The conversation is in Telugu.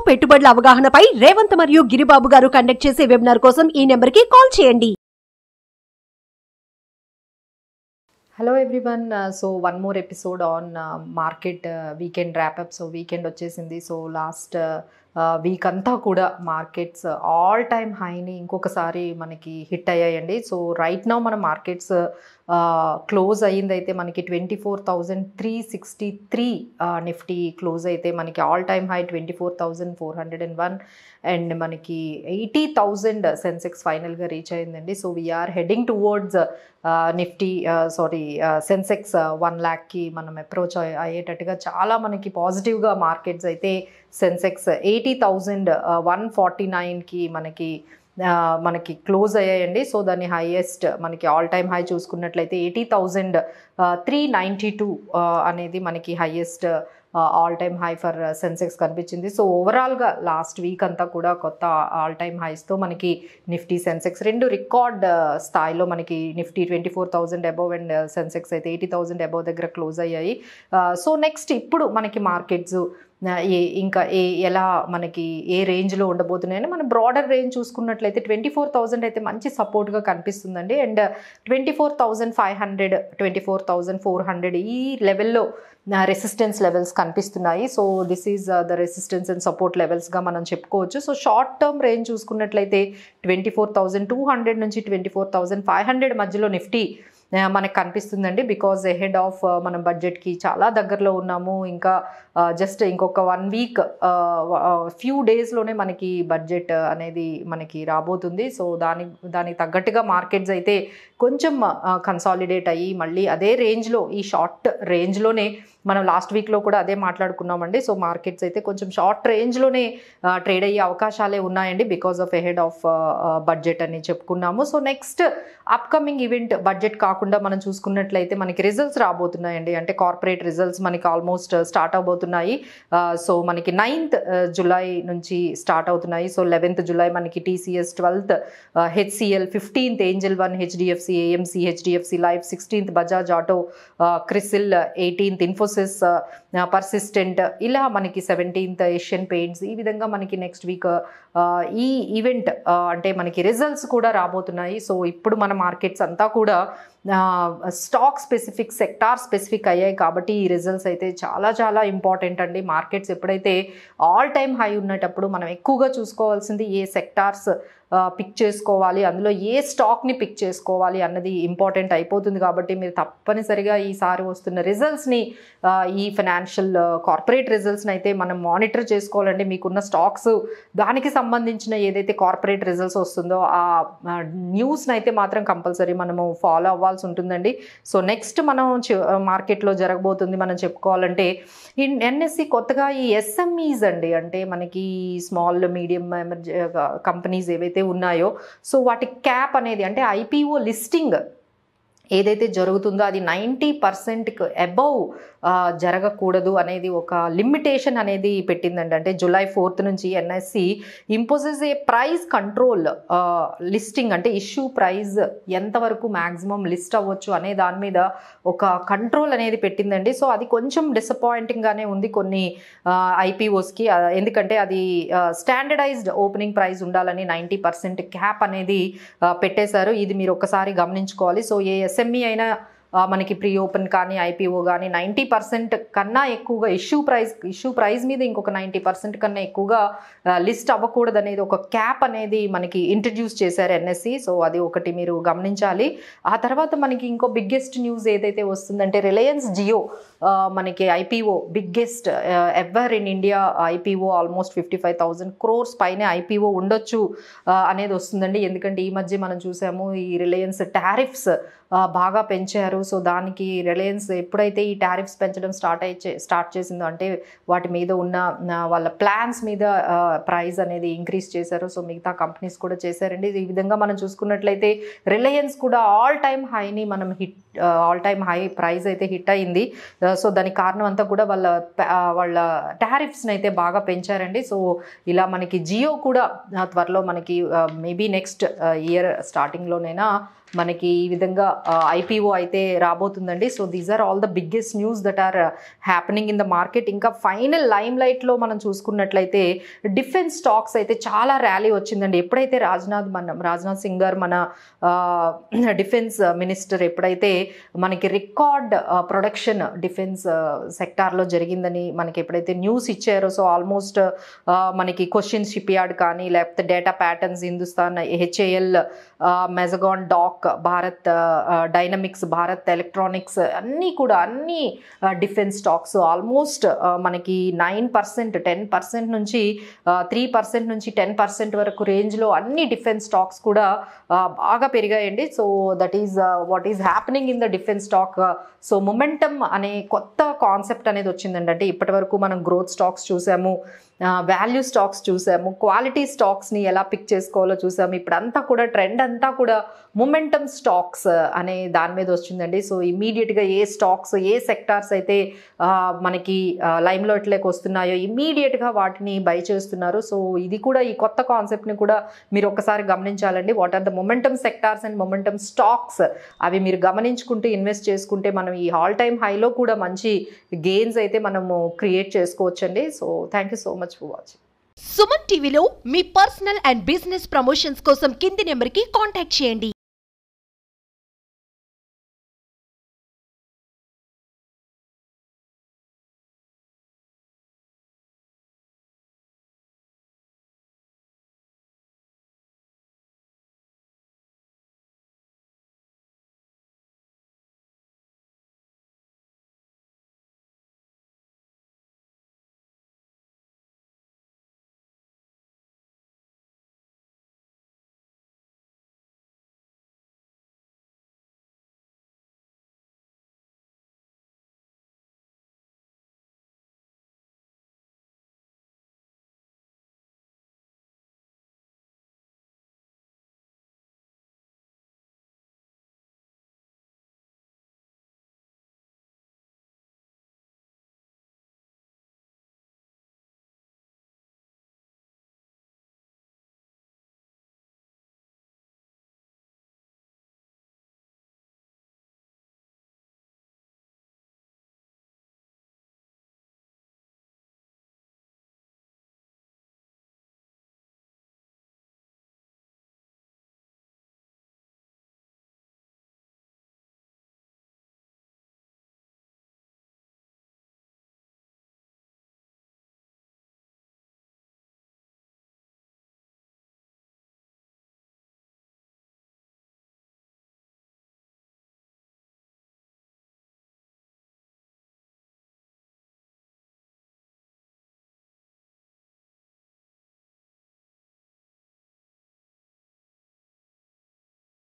పెట్టుబడుల అవగాహనపై రేవంత్ మరియు గిరిబాబు గారు కండక్ట్ చేసే వెబినార్ కోసం ఈ నెంబర్కి కాల్ చేయండి. Hello everyone. So one more episode on market weekend wrap up. So weekend వచ్చేసింది. సో లాస్ట్ వీక్ అంతా కూడా మార్కెట్స్ ఆల్ టైమ్ హైని ఇంకొకసారి మనకి హిట్ అయ్యాయండి. సో రైట్ నౌ మన మార్కెట్స్ క్లోజ్ అయ్యింది అయితే మనకి 24,363 నిఫ్టీ క్లోజ్ అయితే మనకి ఆల్ టైమ్ హై 24,401 అండ్ మనకి 80,000 సెన్సెక్స్ ఫైనల్గా రీచ్ అయిందండి. So we are heading towards Nifty Sensex 1 lakh మనం అప్రోచ్ అయ్యేటట్టుగా చాలా మనకి పాజిటివ్గా మార్కెట్స్ అయితే సెన్సెక్స్ 80,149కి మనకి క్లోజ్ అయ్యాయండి. సో దాని హైయెస్ట్ మనకి ఆల్ టైమ్ హై చూసుకున్నట్లయితే 80,392 అనేది మనకి highest all time high for Sensex కనిపించింది. సో ఓవరాల్గా లాస్ట్ వీక్ అంతా కూడా కొత్త ఆల్ టైమ్ హైస్తో మనకి నిఫ్టీ సెన్సెక్స్ రెండు రికార్డ్ స్థాయిలో మనకి నిఫ్టీ 24,000 అబోవ్ అండ్ సెన్సెక్స్ అయితే 80,000 అబోవ్ దగ్గర క్లోజ్ అయ్యాయి. సో నెక్స్ట్ ఇప్పుడు మనకి మార్కెట్స్ ఎలా మనకి ఏ రేంజ్లో ఉండబోతున్నాయని మనం బ్రాడర్ రేంజ్ చూసుకున్నట్లయితే 24,000 అయితే మంచి సపోర్ట్గా కనిపిస్తుందండి. అండ్ 24,500 24,400 ఈ లెవెల్లో రెసిస్టెన్స్ లెవెల్స్ కనిపిస్తున్నాయి. So this is the resistance and support లెవెల్స్గా మనం చెప్పుకోవచ్చు. సో షార్ట్ టర్మ్ రేంజ్ చూసుకున్నట్లయితే 24,200 నుంచి 24,500 మధ్యలో నిఫ్టీ మనకు కనిపిస్తుందండి. బికాజ్ ఎహెడ్ ఆఫ్ మనం బడ్జెట్కి చాలా దగ్గరలో ఉన్నాము. ఇంకా జస్ట్ ఇంకొక 1 వీక్ ఫ్యూ డేస్లోనే మనకి బడ్జెట్ అనేది మనకి రాబోతుంది. సో దానికి తగ్గట్టుగా మార్కెట్స్ అయితే కొంచెం కన్సాలిడేట్ అయ్యి మళ్ళీ అదే రేంజ్లో ఈ షార్ట్ రేంజ్లోనే మనం లాస్ట్ వీక్లో కూడా అదే మాట్లాడుకున్నామండి. సో మార్కెట్స్ అయితే కొంచెం షార్ట్ రేంజ్లోనే ట్రేడ్ అయ్యే అవకాశాలే ఉన్నాయండి because of ahead of budget అని చెప్పుకున్నాము. So next upcoming event budget కాకుండా మనం చూసుకున్నట్లయితే మనకి రిజల్ట్స్ రాబోతున్నాయండి. అంటే కార్పొరేట్ రిజల్ట్స్ మనకి ఆల్మోస్ట్ స్టార్ట్ అవబోతున్నాయి. సో మనకి 9th జూలై నుంచి స్టార్ట్ అవుతున్నాయి. సో 11th జూలై మనకి TCS, 12th HCL, 15th Angel one, HDFC, AMC, HDFC Life, 16th Bajaj auto, CRISIL, 18th Infosys, persistent, ఇలా మనకి 17th ఏషియన్ పెయింట్స్. ఈ విధంగా మనకి నెక్స్ట్ వీక్ ఈ ఈవెంట్ అంటే మనకి రిజల్ట్స్ కూడా రాబోతున్నాయి. సో ఇప్పుడు మన మార్కెట్స్ అంతా కూడా స్టాక్ స్పెసిఫిక్, సెక్టార్ స్పెసిఫిక్ అయ్యాయి కాబట్టి ఈ రిజల్ట్స్ అయితే చాలా చాలా ఇంపార్టెంట్ అండి. మార్కెట్స్ ఎప్పుడైతే ఆల్ టైమ్ హై ఉన్నప్పుడు మనం ఎక్కువగా చూసుకోవాల్సింది ఏ సెక్టార్స్ పిక్ చేసుకోవాలి, అందులో ఏ స్టాక్ని పిక్ చేసుకోవాలి అన్నది ఇంపార్టెంట్ అయిపోతుంది. కాబట్టి మీరు తప్పనిసరిగా ఈసారి వస్తున్న రిజల్ట్స్ని, ఈ ఫైనాన్షియల్ కార్పొరేట్ రిజల్ట్స్ని అయితే మనం మానిటర్ చేసుకోవాలండి. మీకున్న స్టాక్స్ దానికి సంబంధించిన ఏదైతే కార్పొరేట్ రిజల్ట్స్ వస్తుందో ఆ న్యూస్ని అయితే మాత్రం కంపల్సరీ మనము ఫాలో అవ్వాల్సి ఉంటుందండి. సో నెక్స్ట్ మనం మార్కెట్లో జరగబోతుంది మనం చెప్పుకోవాలంటే NSE కొత్తగా ఈ SMEs అండి, అంటే మనకి స్మాల్ మీడియం కంపెనీస్ ఏవైతే ఉన్నాయో సో వాటి క్యాప్ అనేది అంటే IPO లిస్టింగ్ ఏదైతే జరుగుతుందో అది 90% అబౌవ్ జరగకూడదు అనేది ఒక లిమిటేషన్ అనేది పెట్టిందండి. అంటే July 4th నుంచి NSE ఇంపోజెస్ ఏ ప్రైస్ కంట్రోల్ లిస్టింగ్, అంటే ఇష్యూ ప్రైస్ ఎంతవరకు మ్యాక్సిమం లిస్ట్ అవ్వచ్చు అనే దాని మీద ఒక కంట్రోల్ అనేది పెట్టిందండి. సో అది కొంచెం డిసప్పాయింటింగ్గానే ఉంది కొన్ని IPOస్కి. ఎందుకంటే అది స్టాండర్డైజ్డ్ ఓపెనింగ్ ప్రైస్ ఉండాలని 90% క్యాప్ అనేది పెట్టేశారు. ఇది మీరు ఒకసారి గమనించుకోవాలి. సో ఏ SME అయినా మనకి ప్రీ ఓపెన్ కానీ IPO కానీ 90% కన్నా ఎక్కువగా ఇష్యూ ప్రైస్ మీద ఇంకొక 90% కన్నా ఎక్కువగా లిస్ట్ అవ్వకూడదు అనేది ఒక క్యాప్ అనేది మనకి ఇంట్రడ్యూస్ చేశారు NSE. సో అది ఒకటి మీరు గమనించాలి. ఆ తర్వాత మనకి ఇంకో బిగ్గెస్ట్ న్యూస్ ఏదైతే వస్తుందంటే రిలయన్స్ జియో మనకి IPO biggest ever in India IPO almost 55,000 crores పైనే IPO ఉండొచ్చు అనేది వస్తుందండి. ఎందుకంటే ఈ మధ్య మనం చూసాము ఈ రిలయన్స్ టారిఫ్స్ బాగా పెంచారు. సో దానికి రిలయన్స్ ఎప్పుడైతే ఈ టారిఫ్స్ పెంచడం స్టార్ట్ చేసిందో అంటే వాటి మీద ఉన్న వాళ్ళ ప్లాన్స్ మీద ప్రైస్ అనేది ఇంక్రీజ్ చేశారు. సో మిగతా కంపెనీస్ కూడా చేశారండి. ఈ విధంగా మనం చూసుకున్నట్లయితే రిలయన్స్ కూడా ఆల్ టైమ్ హైని మనం hit all time high price అయితే హిట్ అయింది. సో దానికి కారణం అంతా కూడా వాళ్ళ టారిఫ్స్ని అయితే బాగా పెంచారండి. సో ఇలా మనకి జియో కూడా త్వరలో మనకి మేబీ నెక్స్ట్ ఇయర్ స్టార్టింగ్లోనైనా మనకి ఈ విధంగా ఐపీఓ అయితే రాబోతుందండి. So these are all the biggest news that are happening in the market. ఇంకా ఫైనల్ లైమ్ లైట్లో మనం చూసుకున్నట్లయితే డిఫెన్స్ స్టాక్స్ అయితే చాలా ర్యాలీ వచ్చిందండి. ఎప్పుడైతే రాజ్నాథ్ సింగ్ గారు మన డిఫెన్స్ మినిస్టర్ ఎప్పుడైతే మనకి రికార్డ్ ప్రొడక్షన్ డిఫెన్స్ సెక్టార్లో జరిగిందని మనకి ఎప్పుడైతే న్యూస్ ఇచ్చారో, సో ఆల్మోస్ట్ మనకి క్వశ్చన్ షిప్ యార్డ్ కానీ లేకపోతే data patterns, Hindustan HAL, Mazagon Dock, Bharat Dynamics, Bharat Electronics అన్నీ డిఫెన్స్ స్టాక్స్ ఆల్మోస్ట్ మనకి 9%, 10% నుంచి 3% నుంచి 10% వరకు రేంజ్లో అన్ని డిఫెన్స్ స్టాక్స్ కూడా బాగా పెరిగాయండి. So that is what is happening in the defence stock. So momentum అనే కొత్త కాన్సెప్ట్ అనేది వచ్చిందండి. అంటే ఇప్పటి వరకు మనం గ్రోత్ స్టాక్స్ చూసాము, వాల్యూ స్టాక్స్ చూసాము, క్వాలిటీ స్టాక్స్ని ఎలా పిక్ చేసుకోవాలో చూసాము. ఇప్పుడంతా కూడా ట్రెండ్ అంతా కూడా మొమెంటమ్ స్టాక్స్ అనే దాని మీద వచ్చిందండి. సో ఇమీడియట్గా ఏ స్టాక్స్, ఏ సెక్టార్స్ అయితే మనకి లైమ్లైట్లోకి వస్తున్నాయో ఇమీడియట్గా వాటిని బై చేస్తున్నారు. సో ఇది కూడా, ఈ కొత్త కాన్సెప్ట్ని కూడా మీరు ఒక్కసారి గమనించాలండి. What are the momentum sectors and momentum stocks, అవి మీరు గమనించుకుంటూ ఇన్వెస్ట్ చేసుకుంటే మనం ఈ ఆల్ టైమ్ హైలో కూడా మంచి గెయిన్స్ అయితే మనము క్రియేట్ చేసుకోవచ్చండి. So thank you so much for watching. Suman టీవీలో మీ పర్సనల్ అండ్ బిజినెస్ ప్రమోషన్స్ కోసం కింది నెంబర్కి కాంటాక్ట్ చేయండి.